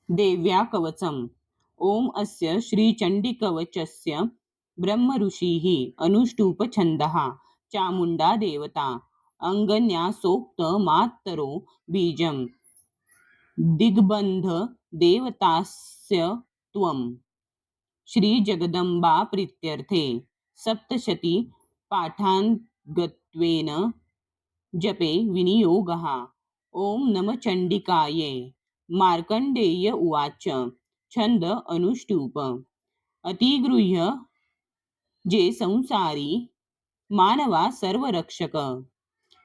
देव्या कवचम्। ओम अस्य श्रीचण्डिकवचस्य ब्रह्मऋषिः अनुष्टुप् चामुण्डा देवता अङ्गन्यासोक्त मातरो बीजं दिग्बन्ध देवतास्य त्वम्। श्रीजगदम्बा प्रीत्यर्थे सप्तशती पाठान्तत्वेन जपे विनियोगः। ओम नम चंडिकाये। मार्कंडेय उवाच। छंद अनुष्टुप। अतिगृह्य जे संसारी मानवा सर्वरक्षक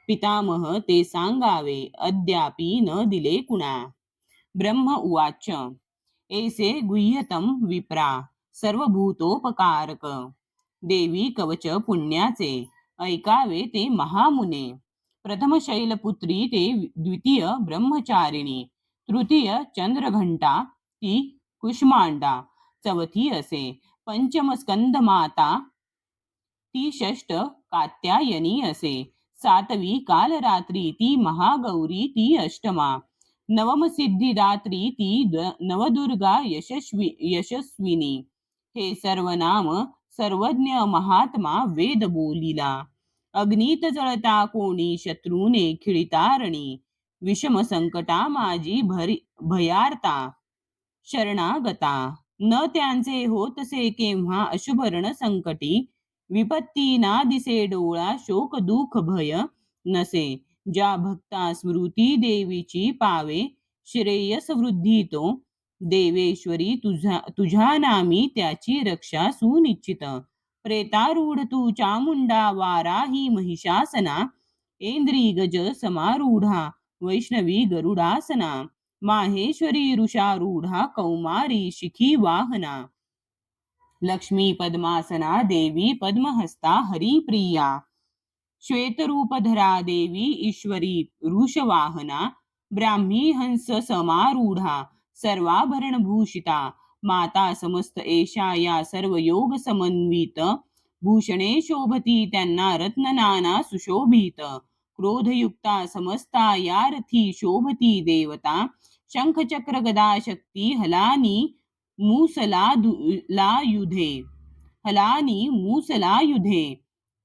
पितामह ते सांगावे अद्यापि न दिले कुणा। ब्रह्म उवाच। ऐसे गुह्यतम विप्रा सर्वभूतोपकारक देवी कवच पुण्याचे ऐकावे ते महामुने। प्रथम शैलपुत्री ते द्वितीय ब्रह्मचारिणी तृतीय चंद्रघंटा ती कुष्मांडा चौथी असे पंचम स्कंदमाता ती षष्ठ कात्यायनी असे सातवी कालरात्री ती महागौरी ती अष्टमा नवम सिद्धिदात्री ती नवदुर्गा यशस्विनी। हे सर्वनाम सर्वज्ञ महात्मा वेद बोलिला। अग्नीत जळता कोणी शत्रूने खिळितारणी विषम संकटा माझी भयार्ता शरणागता। न त्यांचे होतसे केव्हा अशुभरण संकटी विपत्ती ना दिसे डोळा शोक दुःख भय नसे। ज्या भक्ता स्मृती देवीची पावे श्रेयस वृद्धी तो देवेश्वरी तुझ्या नामी त्याची रक्षा सुनिश्चित। प्रेतारूढ तू चामुंडा वाराही महिषासना ऐन्द्री गज समारूढा वैष्णवी गरुडासना माहेश्वरी ऋषारूढा कौमारी शिखी वाहना लक्ष्मी पद्मासना देवी पद्महस्ता हरिप्रिया श्वेतरूपधरा देवी ईश्वरी वृषवाहना ब्राह्मी हंस समारूढा सर्वाभरण भूषिता माता समस्त एषा या सर्व योग समन्वित भूषणे शोभती त्यांना रत्न नाना सुशोभित क्रोधयुक्ता समस्ता यारथी शोभती देवता शंख चक्र गदा शक्ती हलानी मूसलायुधे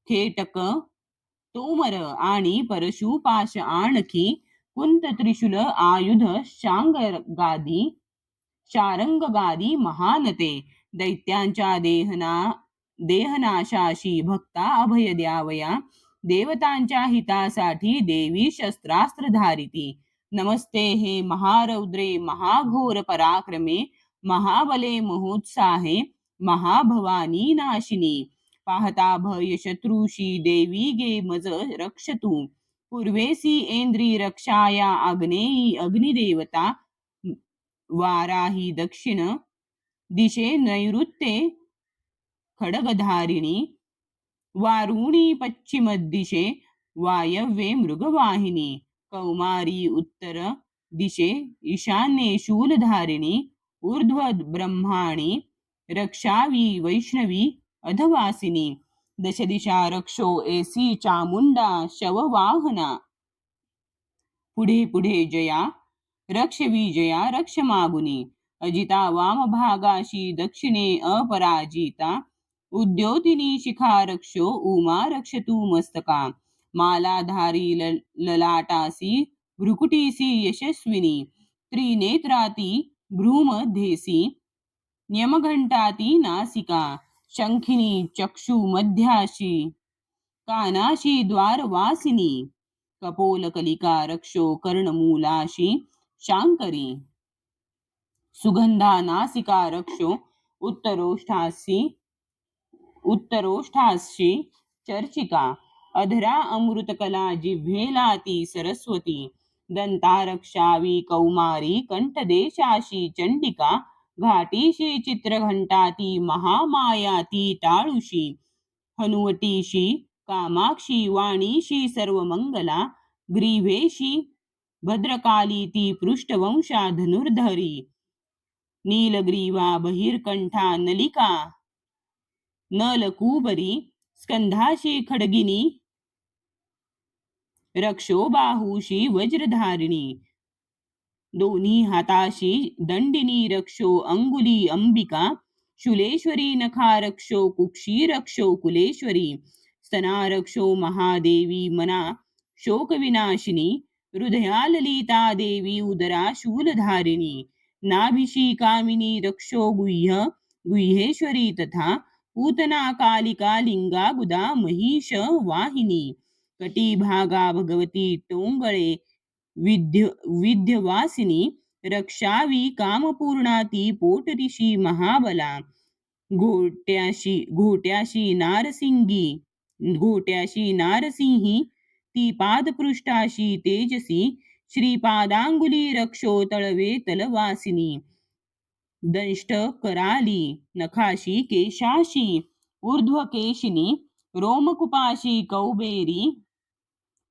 खेटक तोमर आणि परशुपाश आणखी कुंत त्रिशूल आयुध शारंगगादी महानते दैत्यांच्या देहनाशाशी भक्ता अभय द्यावया देवतांच्या हितासाठी देवी शस्त्रास्त्र धारिती। नमस्ते हे महारौद्रे महाघोर पराक्रमे महाबले महोत्साहे महाभवानी नाशिनी पाहता भय शत्रुशी देवी गे मज रक्षतु पूर्वेसी ऐन्द्री रक्षाया आग्नेयी अग्निदेवता वाराही दक्षिण दिशे नैऋत्ये खडगधारिणी वारुणी पश्चिम दिशे वायव्ये मृगवाहिनी कौमारी उत्तर दिशे ईशान्ये शूलधारिणी ऊर्ध्व ब्रह्माणी रक्षावी वैष्णवी अधवासिनी दश दिशा रक्षो ऐसी चामुंडा शववाहना पुढे पुढे जया रक्ष विजया रक्ष मागुनी अजिता वाम भागाशी दक्षिणे अपराजिता उद्योतिनी शिखा रक्षो उमा रक्षतु मस्तका मालाधारी ललाटासी भ्रुकुटीसी यशस्विनी त्रिनेत्राती भ्रूमध्येसी न्यमघंटाती नासिका शंखिनी चक्षु मध्याशी कानाशी द्वारवासिनी कपोलकलिका रक्षो कर्णमूलाशी शांकरी सुगंधा नासिका रक्षो उत्तरोष्ठाशी चर्चिका अधरा अमृतकला जिव्हेलाती सरस्वती दंतारक्षावी कौमारी कंठदेशाशी चंडिका घाटीशी चित्रघंटाती महामायाती टाळुशी हनुवटीशी कामाक्षी वाणीशी सर्वमंगला ग्रीवेशी भद्रकाली ती पृष्ठवंशा धनुर्धरी नीलग्रीवा बहिर्कंठा नलिका नलकुबरी स्कंधाशी खडगिनी रक्षो बाहुशी वज्रधारिणी दोन्ही हाताशी दंडिनी रक्षो अंगुली अंबिका, शूलेश्वरी नखा रक्षो कुक्षी रक्षो कुलेश्वरी, स्तना रक्षो महादेवी मना शोकविनाशिनी, हृदयाललिता देवी उदरा शूलधारिणी, नाभिषी कामिनी रक्षो गुह्येश्वरी तथा पूतना कालिका लिंगा गुदा महिष वाहिनी, कटिभागा भगवती टोंगळे विध्यवासिनी, रक्षावी कामपूर्णाती पोटऋषी महाबला, घोट्याशी नारसिंही ती पादपृष्ठाशी तेजसी, श्रीपादांगुली रक्षो तळवे तलवासिनी, दंष्ट कराली नखाशी केशाशी ऊर्ध्वकेशिनी, रोमकुपाशी कौबेरी,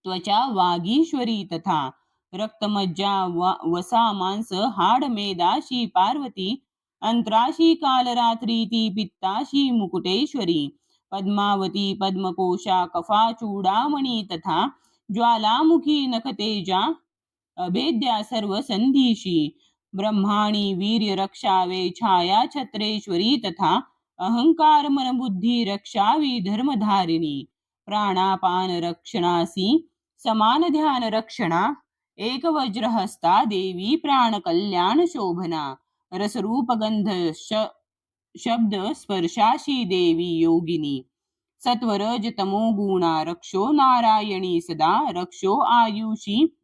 त्वचा वागीश्वरी तथा रक्तमज्जा वसा मांस हाड मेदाशी पार्वती, अंतराशी कालरात्री ती पित्ताशी मुकुटेश्वरी, पद्मावती पद्मकोशा कफा चूडामणी तथा ज्वालामुखी नखतेजा अभेद्या सर्व संधीशी, ब्रह्माणी वीर्य रक्षावे छाया छत्रेश्वरी तथा अहंकार मनबुद्धी रक्षावी धर्मधारिणी, प्राणापान रक्षणासी समान ध्यान रक्षणा, एक वज्रहस्ता देवी प्राण कल्याण शोभना, रसरूप गंध शब्द स्पर्शाशी देवी योगिनी, सत्वरज तमो गुणा रक्षो नारायणी सदा, रक्षो आयुषी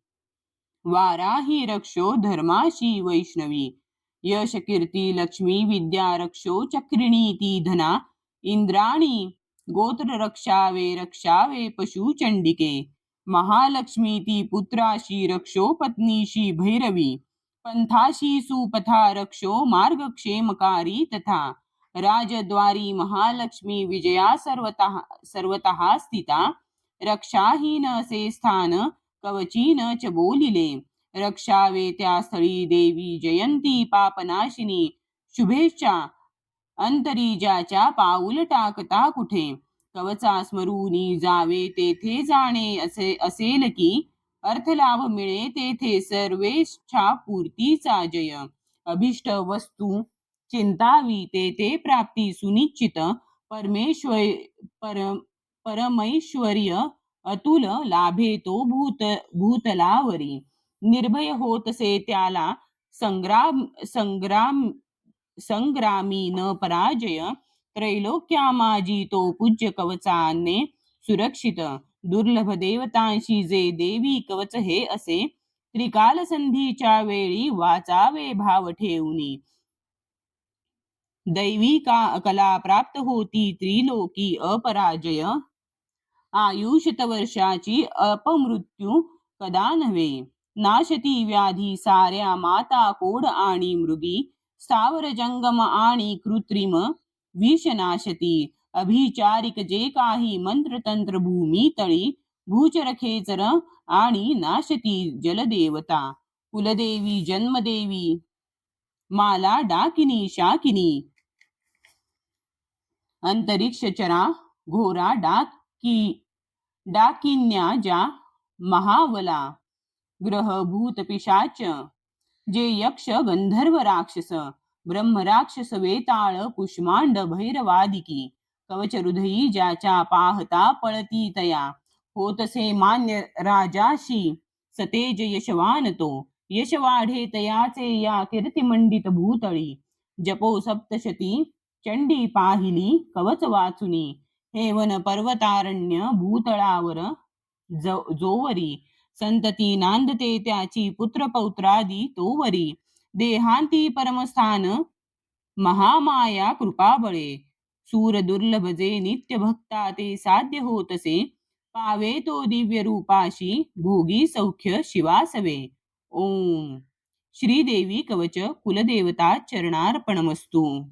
वाराही रक्षो धर्माशी वैष्णवी, यश कीर्ती लक्ष्मी विद्या रक्षो चक्रिणी ती धना, इंद्राणी गोत्र रक्षावे पशु चंडिके, महालक्ष्मी ती पुत्राशी रक्षो पत्नीशी भैरवी, पंथाशी सुपथा रक्षो मार्गक्षेमकारी तथा राजद्वारी महालक्ष्मी विजया सर्वतः स्थिता, रक्षाहीन असे स्थान कवची न च बोलिले, रक्षावे त्या स्थळी देवी जयंती पापनाशिनी, शुभेच्छा अंतरीजाच्या पाऊल टाकता कुठे, कवचा स्मरूनी जावे तेथे जाणे असेल की, अर्थलाभ मिळे तेथे सर्वेच्छा पूर्तीचा जय, अभिष्ट वस्तू चिंतावी तेथे प्राप्ती सुनिश्चित, परमैश्वर्य अतुल लाभे तो भूतलावरी, निर्भय होतसे त्याला संग्रामी न पराजय, त्रैलोक्यामाजी तो पूज्य कवचाने सुरक्षित, दुर्लभ देवतांशी जे देवी कवच हे असे, त्रिकाल संधीच्या वेळी वाचावे भाव ठेवूनी, दैवी कला प्राप्त होती त्रिलोकी अपराजय, आयुष्यत वर्षाची अपमृत्यू कदा नव्हे, नाशती व्याधी साऱ्या माता कोड आणि मृगी, स्थावर जंगम आणि कृत्रिम विषनाशती, अभिचारिक जे काही मंत्रतंत्र भूमी तळी, भूचर खेचर आणि नाशती जलदेवता, कुलदेवी जन्मदेवी माला डाकिनी शाकिनी, अंतरिक्ष चरा घोरा डाकिन्या ज्या महावला, ग्रह भूत पिशाच जे यक्ष गंधर्व राक्षस, ब्रह्म राक्षस वेताळ कुष्मांड भैरवादिकी, कवच हृदयी ज्याच्या पाहता पळती तया, होतसे मान्य राजाशी सतेज यशवान तो, यश वाढे तयाचे या कीर्तिमंडित भूतळी, जपो सप्तशती चंडी पाहिली कवच वाचुनी, हेवन पर्वतारण्य भूतळावर जोवरी, संतती नांदते त्याची पुत्र पौत्रादी तोवरी, देहांती परमस्थान महामाया कृपाबळे, सूर दुर्लभ जे नित्य भक्ता ते साध्य होतसे, पावे तो दिव्य रूपाशी भोगी सौख्य शिवासवे. ओम. श्रीदेवी कवच कुलदेवता चरणार्पणमस्तु.